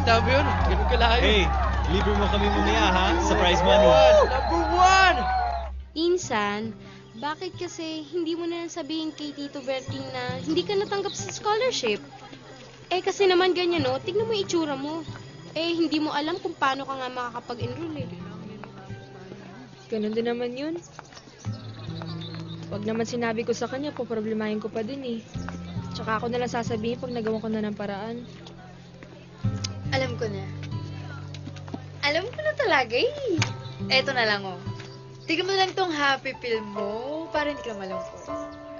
Kita mo yun? Ganun kalayo. Hey, libre mo kami mamaya ha? Surprise money. Number one! Insan, bakit kasi hindi mo na sabihin kay Tito Berting na hindi ka natanggap sa scholarship? Eh kasi naman ganyan no, tignan mo yung itsura mo. Eh hindi mo alam kung paano ka nga makakapag-enroll eh. Ganun din naman yun. Pag naman sinabi ko sa kanya, poproblemahin ko pa din eh. Tsaka ako nalang sasabihin pag nagawa ko na ng paraan. Alam ko na. Alam ko na talaga eh. Eto na lang oh. Tignan mo lang tong happy pill mo para hindi ka malungkot.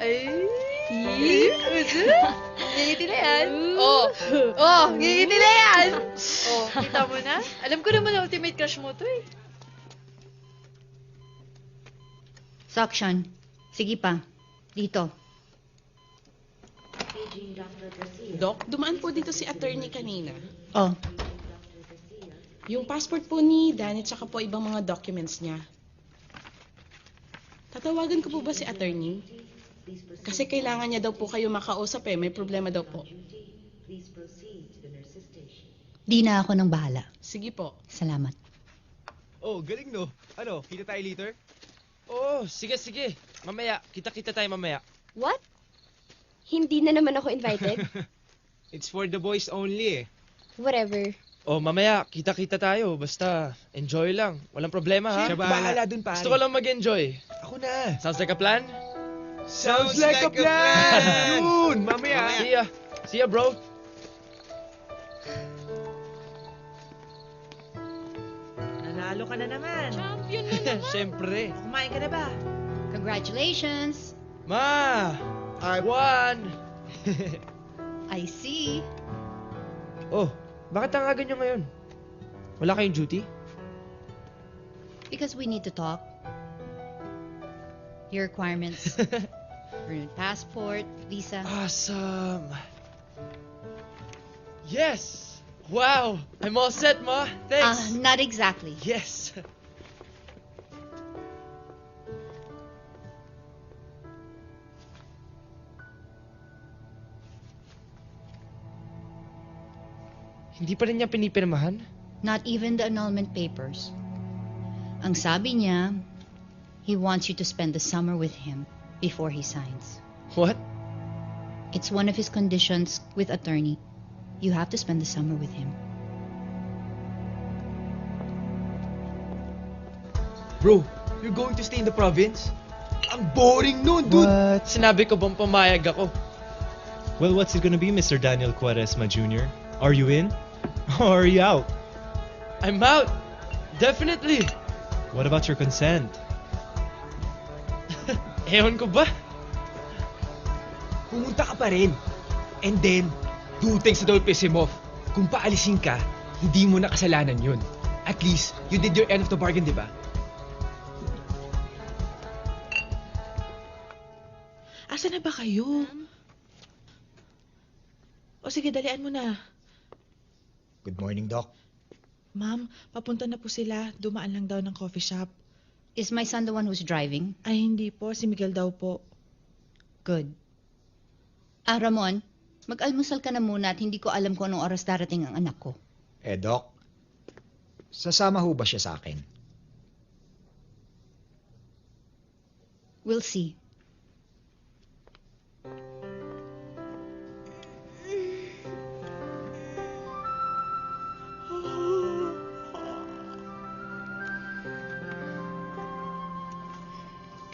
Ay! Ngingiti na yan. Ngingiti na yan. Kita mo na? Alam ko naman na ultimate crush mo to eh. Suction. Sige pa. Dito. Doc, dumaan po dito si attorney kanina. Oh, Yung passport po ni Dan at saka po ibang mga documents niya. Tatawagan ko po ba si attorney? Kasi kailangan niya daw po kayo makausap eh. May problema daw po. di na ako nang bahala. Sige po. Salamat. Oh, galing no. Ano, kita tayo later? Oh, sige. Mamaya, kita-kita tayo mamaya. What? Hindi na naman ako invited? It's for the boys only eh. Whatever. Oh, mamaya, kita-kita tayo. Basta, enjoy lang. Walang problema, ha? Siya bahala dun, pare. Gusto ko lang mag-enjoy. Ako na. Sounds like a plan? Sounds like a plan! Yun, mamaya. See ya, bro. Nanalo ka na naman. Champion na naman. Siyempre. Kumain ka na ba? Congratulations! Ma! I won! I see. Oh, bakit ang aga nyo ngayon? Wala kayong duty? Because we need to talk. Your requirements. Your passport, visa. Awesome! Yes! Wow! I'm all set, Ma! Thanks! Not exactly. Yes! Hindi pa rin niya pinipirmahan? Not even the annulment papers. Ang sabi niya, he wants you to spend the summer with him before he signs. What? It's one of his conditions with attorney. You have to spend the summer with him. Bro, you're going to stay in the province? Ang boring nun, dude! What? Sinabi ko bang pumayag ako? Well, what's it gonna be, Mr. Daniel Quaresma Jr.? Are you in? Or are you out? I'm out! Definitely! What about your consent? Ewan ko ba? Pumunta ka pa rin. And then, duteng sa Dolphisimoff. Kung paalisin ka, hindi mo na kasalanan yun. At least, you did your end of the bargain, di ba? Asa na ba kayo? O sige, dalian mo na. Good morning, Doc. Ma'am, papunta na po sila. Dumaan lang daw ng coffee shop. Is my son the one who's driving? Ay, hindi po. Si Miguel daw po. Good. Ramon, mag-almusal ka na muna at hindi ko alam kung anong oras darating ang anak ko. Doc, sasama ho ba siya sa akin? We'll see.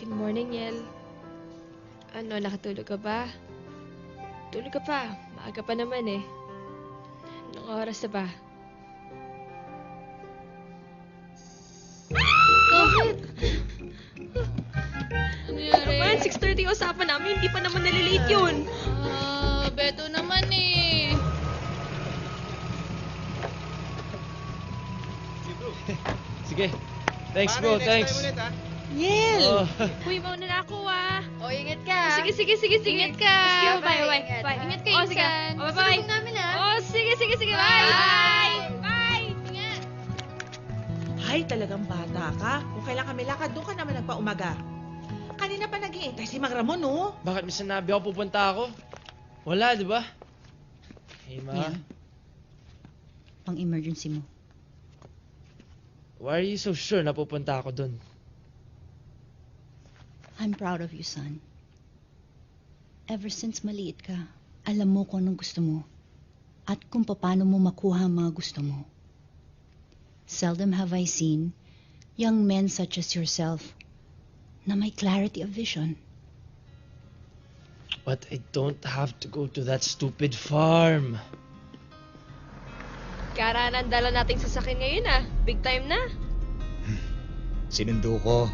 Good morning, Yel. Ano, nakatulog ka ba? Tulog ka pa. Maaga pa naman eh. Anong oras na ba? Bakit? Ano nangyari? Naman, 6:30 usapan namin. Hindi pa naman nalilate yun. Beto naman eh. Sige. Thanks, bro. Thanks. Yel! Oh. Uy, mauna na ako ah. O, ingat ka. Sige. Ingat ka. Sige, bye. Bye. Ingat ka, Oh, sige. Insan. Oh, bye-bye. Salubong namin, ha? Oh, sige. Bye. Bye. Ingat. Hay, talagang bata ka. Kung kailan kami lakad, doon ka naman nagpaumaga. Kanina pa nag-iintay si Mang Ramon, oh. Bakit may sinabi ako pupunta ako? Wala, di ba? Hey, Ma. Yeah. pang emergency mo. Why are you so sure na pupunta ako dun? I'm proud of you, son. Ever since maliit ka, alam mo kung anong gusto mo at kung paano mo makuha ang mga gusto mo. Seldom have I seen young men such as yourself na may clarity of vision. But I don't have to go to that stupid farm. Karanan dala nating sasakyan ngayon ah. Big time na. Sinundo ko.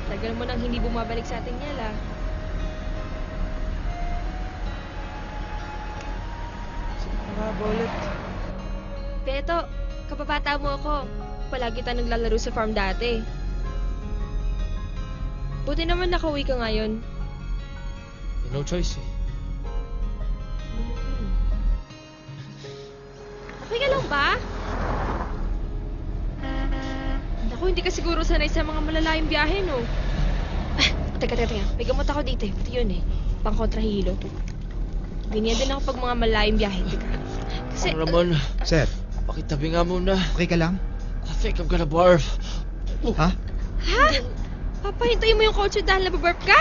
Tagal mo nang hindi bumabalik sa ating Niel ah. Nga ba ulit? Beto, kababata mo ako. Palagi tayo naglalaro sa farm dati. Buti naman nakauwi ka ngayon. No choice eh. Okay ka lang ba? Naku, hindi ka siguro sanay sa mga malalayong biyahe, no? Teka. May gamot ako dito eh. Ito yun eh. Pang kontrahilo. Ganyan din ako pag mga malalayong biyahe. Teka. Kasi... Mang Ramon, Sir, pakitabi nga muna. okay ka lang? I think I'm gonna barf. Ha? Ha? Papahintayin mo yung culture dahil nababurp ka?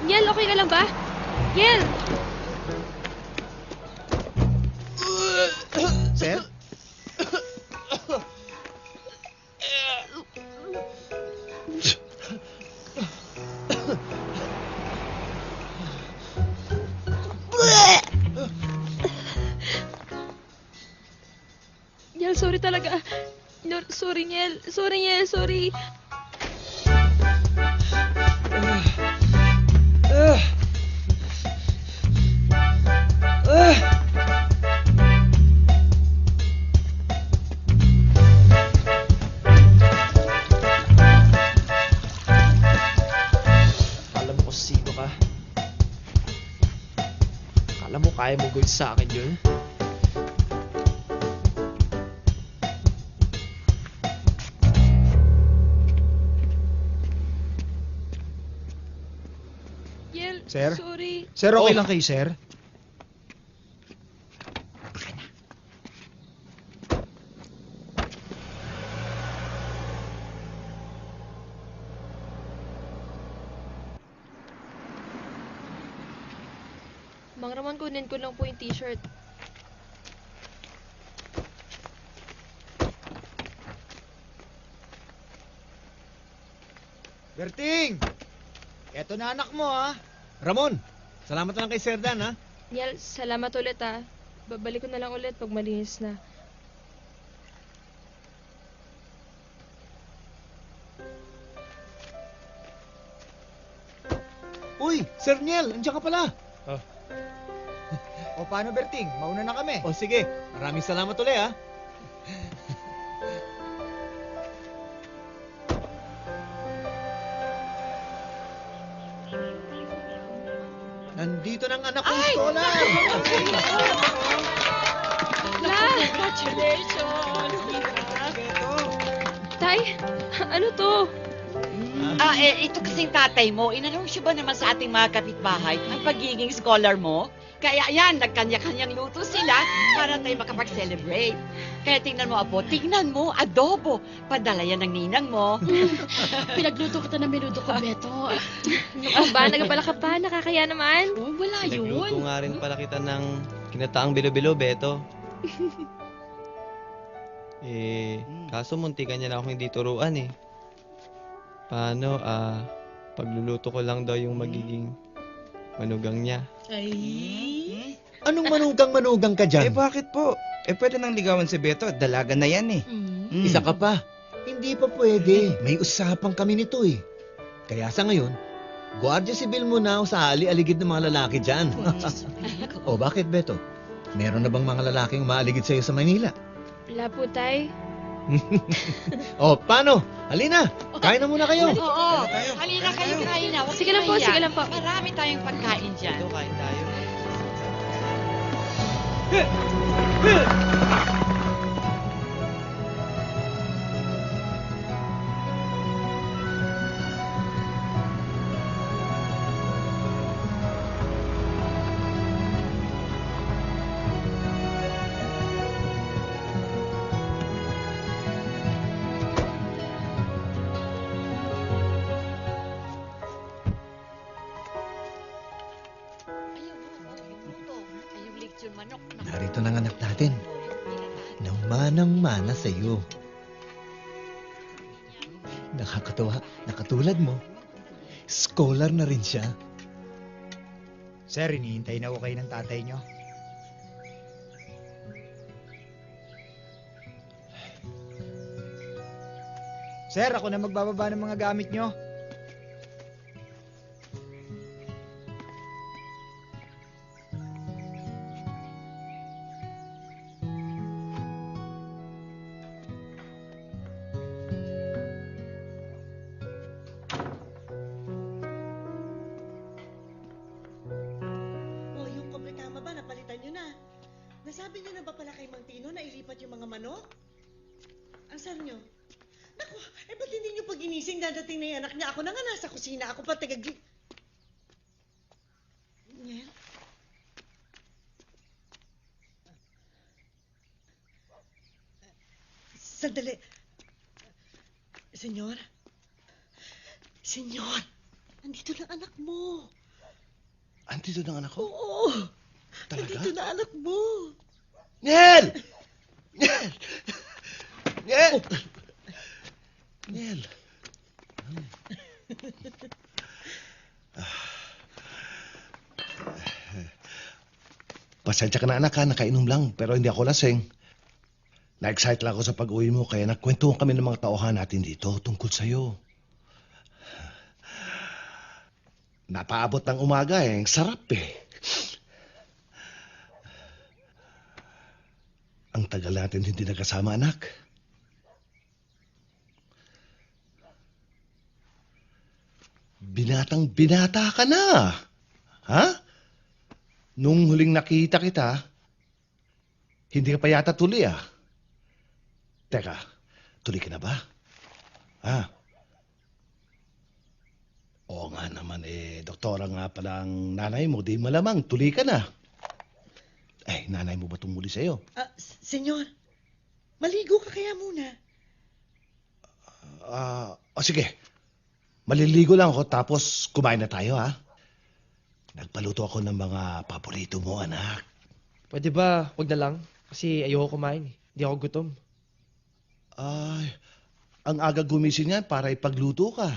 Yel, okay ka lang ba? Yel! Sir? Yel, sorry talaga. No, sorry, Yel. Sorry. Alam mo kung sino ka. Alam mo kaya mo gawin sa akin yun? Yel, Sir? sorry. Sir, okay Oh. lang kayo, sir? Mang Ramon, kunin ko lang po yung t-shirt. Berting! Eto na anak mo, ha? Ramon, salamat na lang kay Sir Dan, ha? Yel, salamat ulit ah. Babalik ko na lang ulit pag malinis na. Uy, Sir Niel, andiyan ka pala. O paano, Berting? Mauna na kami. O sige, maraming salamat ulit, ha? Nandito ng anak kong scholar! Tay, ano to? Ito kasing tatay mo, inanunsyo ba naman sa ating mga kapitbahay ang pagiging scholar mo? Kaya yan, nagkanya-kanyang luto sila para tayo makapag-celebrate. Kaya tingnan mo, Apo, tingnan mo, adobo. Padala yan ng ninang mo. Pinagluto kita ng menudo ko, Beto. Ano ba? Nagabala ka pa? Nakakaya naman. Oh, wala Nagluto yun. nga rin pala kita ng kinataang bilo-bilo, Beto. Kaso muntikan niya na ako hindi turuan eh. Paano, pagluluto ko lang daw yung magiging manugang niya. Anong manugang ka dyan? Bakit po? Pwede nang ligawan si Beto at dalaga na yan eh. Isa ka pa. Hindi pa pwede. May usapan kami nito eh. Kaya sa ngayon, Guardia Civil mo na sa ali-aligid ng mga lalaki dyan. O bakit, Beto? Meron na bang mga lalaking maaligid sa'yo sa Manila? Wala po, Tay. Oh, paano? Halina, kain na muna kayo. Oo, halina kayo, kain na. Huwag Sige kayo lang po, mahiya. sige lang po. Marami tayong pagkain dyan. Kain tayo. Yung lechon manok. Narito na ang anak natin. Nang manang-mana sa iyo. Nakakatawa, nakatulad mo. Scholar na rin siya. Sir, hinihintay na ako kayo ng tatay nyo. Sir, ako na magbababa ng mga gamit nyo. Oh, yung kompletama ba? Napalitan nyo na. Nasabi nyo na ba pala kay Mang Tino na ilipat yung mga manok? Ang saan nyo? Naku, ba't hindi nyo pag ginising dadating na yung anak niya? Ako na nga nasa kusina. Ako pa tagagi... Niel? Sandali. Senyor? Senyor, nandito na anak mo. Andito ng anak ko? Oo. Talaga? Nandito na anak mo. Nel! Nel! Nel! Nel! Pasensya ka na anak ha, nakainom lang, pero hindi ako lasing. Na-excite lang ako sa pag-uwi mo, kaya nagkwentuhan kami ng mga tauhan natin dito tungkol sa'yo. Napaabot ng umaga eh, ang sarap eh. Ang tagal natin hindi nagkasama, anak. Binatang binata ka na. Ha? Nung huling nakita kita, hindi ka pa yata tuloy ah. Teka, tuloy ka na ba? Ha? Oo nga naman eh, doktora nga pala ang nanay mo, di malamang tuloy ka na. Eh, nanay mo ba tumuli sa'yo? Senyor, maligo ka kaya muna. O sige, maliligo lang ako tapos kumain na tayo ha. Nagpaluto ako ng mga paborito mo, anak. Pwede ba, wag na lang? Kasi ayoko kumain. Hindi ako gutom. Ay, ang aga gumising yan para ipagluto ka.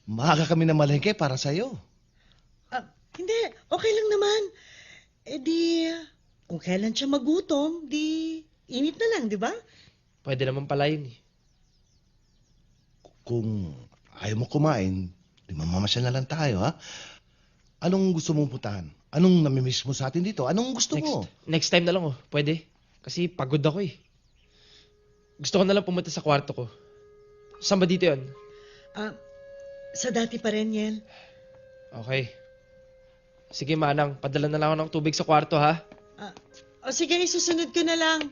Maaga kami na malengke para sa'yo. Hindi, okay lang naman. Eh di, kung kailan siya magutom, di init na lang, di ba? Pwede naman pala yun eh. Kung ayaw mo kumain, di mamamasyal na lang tayo, ha? Anong gusto mong puntahan? Anong namimiss mo sa atin dito? Anong gusto mo? Next time na lang oh, pwede. Kasi pagod ako eh. Gusto ko na lang pumunta sa kwarto ko. Saan ba dito yun? Sa dati pa rin, Yel. Okay. Sige, Manang. Padala na lang ako ng tubig sa kwarto, ha? O sige, isusunod ko na lang.